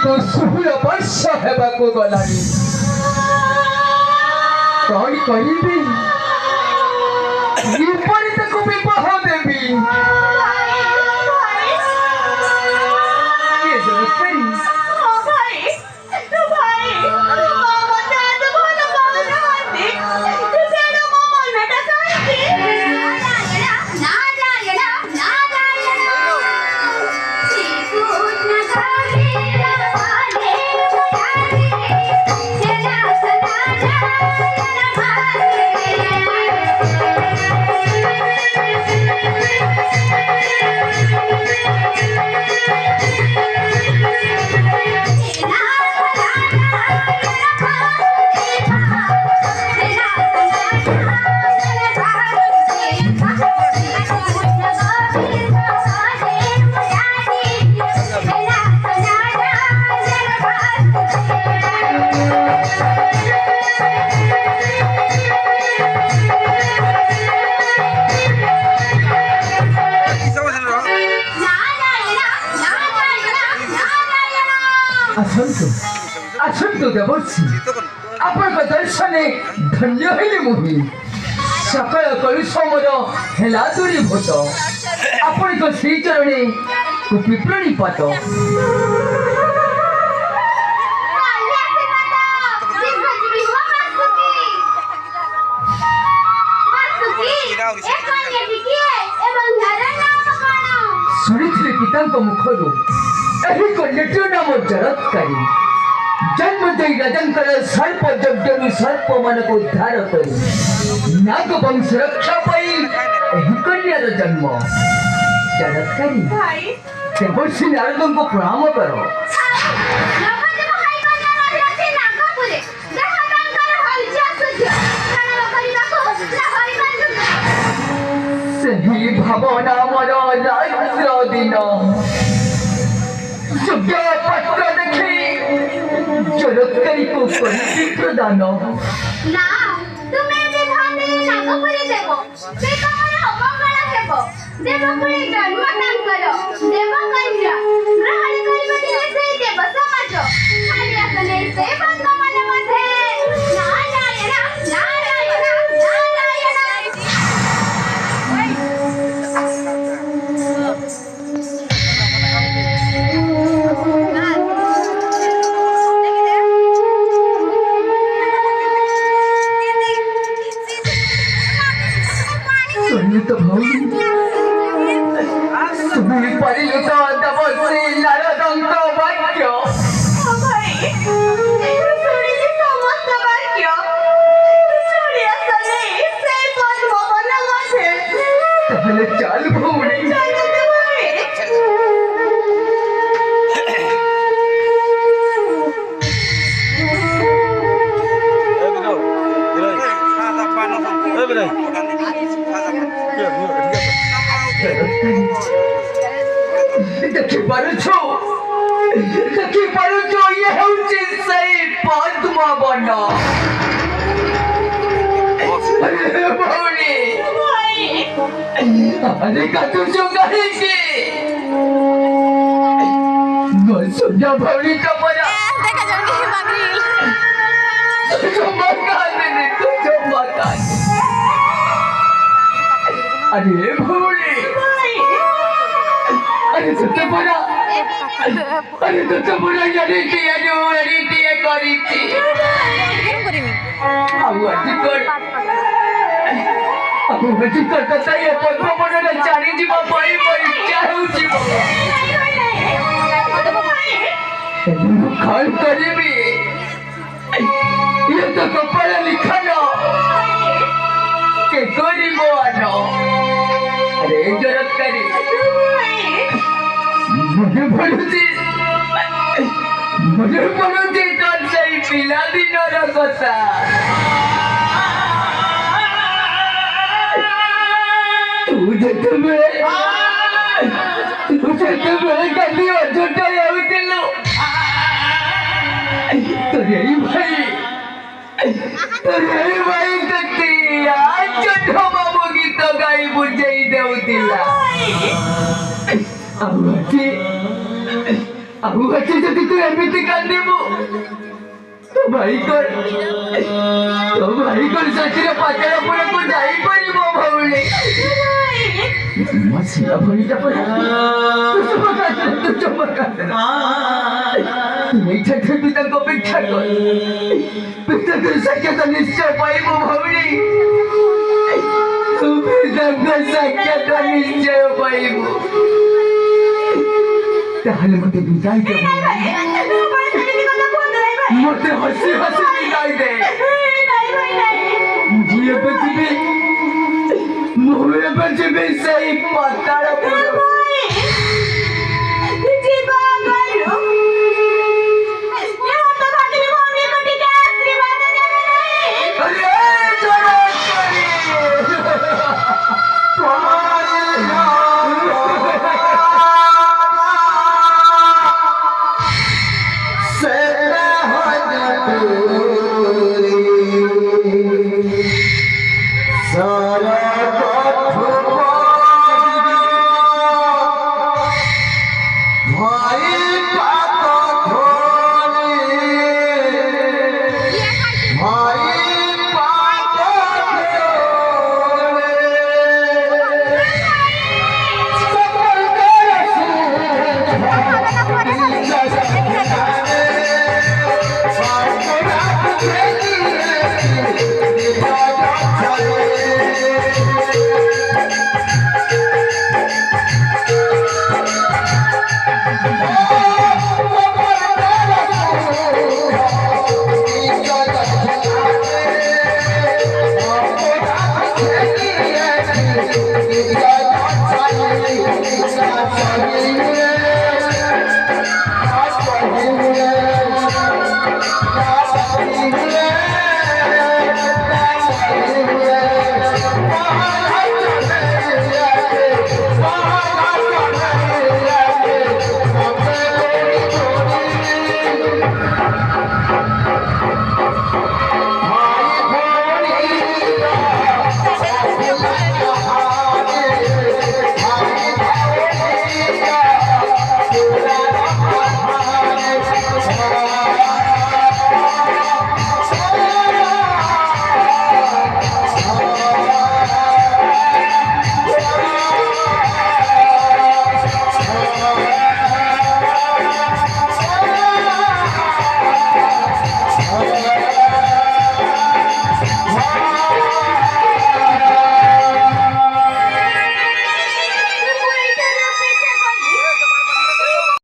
तो 16 वर्ष हेबाको गलानी कौन करीबी ऊपर तक विवाह देवी ये जरूरत नहीं असंतु देवर्षि आपण दर्शने धन्य हेले मुहि सकल कलुषमर हेला दूरीभूत आपण श्री चरणे कुपी प्रणिपात शुणिथिले पितांक मुखरू एही कन्याटीर नाम जरत्कारी जन्म दे रजंकर सर्प जगजनु सर्प मन को उद्धार करी नाग वंश रक्षा पाई एही कन्यार जन्म जरत्कारी देवर्षि नारद को प्रणाम करो सही भावना मर रात्र दिन पत्र देखी जरत्कारी को करती प्रदान ना तुम्हें विधाने नागपुरी देवो से तमर अमंगल हेबो देवपुरी जन्म तांकर देवकन्या ग्रहण करिबा दिने से देव समाज खाली असने से बंद मन मध्ये नारायण नारायण तो भौरी तुम्हें परिलुत देवर्षि नारदंक वाक्य समस्त वाक्य सूर्य सने से पद्म वन मध्ये ताहले चल भौरी देखी पारुछो ये होची सही पद्म वन अरे भौरी अरे कातु जोगाई के न सुना भौरी कमरा देखा जाओ कि बागरी तुझो मकान अरे भौरी अरे तो बड़ा यारी टिया करीती अब अधिकर तथा ये पद्म बनना चारी जीवा पाई परीक्षा होउछिबो खान करीबी ये तो कपाल लिखनो के करीबो आनो अरे जरत्कारी मुझे पड़ोसी तो सही पिला दिनो रखता तुझे तुम्हें कभी अजोटा याउतिलो तो यही भाई कती आज ढोमा गीत गाई बुझेई देउतिला ଆଉ ଅଛି ଯଦି ତୁ ଏମିତି କାନ୍ଦିବୁ ତୋ ଭାଇଙ୍କର ସାଥିରେ ପାତାଳପୁରକୁ ଯାଇପାରିବ ଭଉଣୀ। ମୋ ସିନା ଭଉଣୀଟା ପରା ତୁ ଜମା କାନ୍ଦେନା। ଏଇଠାକୁ ପିତାଙ୍କ ଅପେକ୍ଷା କର, ପିତାଙ୍କର ସାକ୍ଷାତ ନିଶ୍ଚୟ ପାଇବୁ ଭଉଣୀ। ତୁ ପିତାଙ୍କ ସାକ୍ଷାତ ନିଶ୍ଚୟ ପାଇବୁ। ତାହେଲେ ମତେ ବିଦାୟ ଦେ, ମତେ ହସି ହସି ବିଦାୟ ଦେ। ମୁଁ ଏବେ ଯିବି ସେଇ ପାତାଳପୁର। Sorry.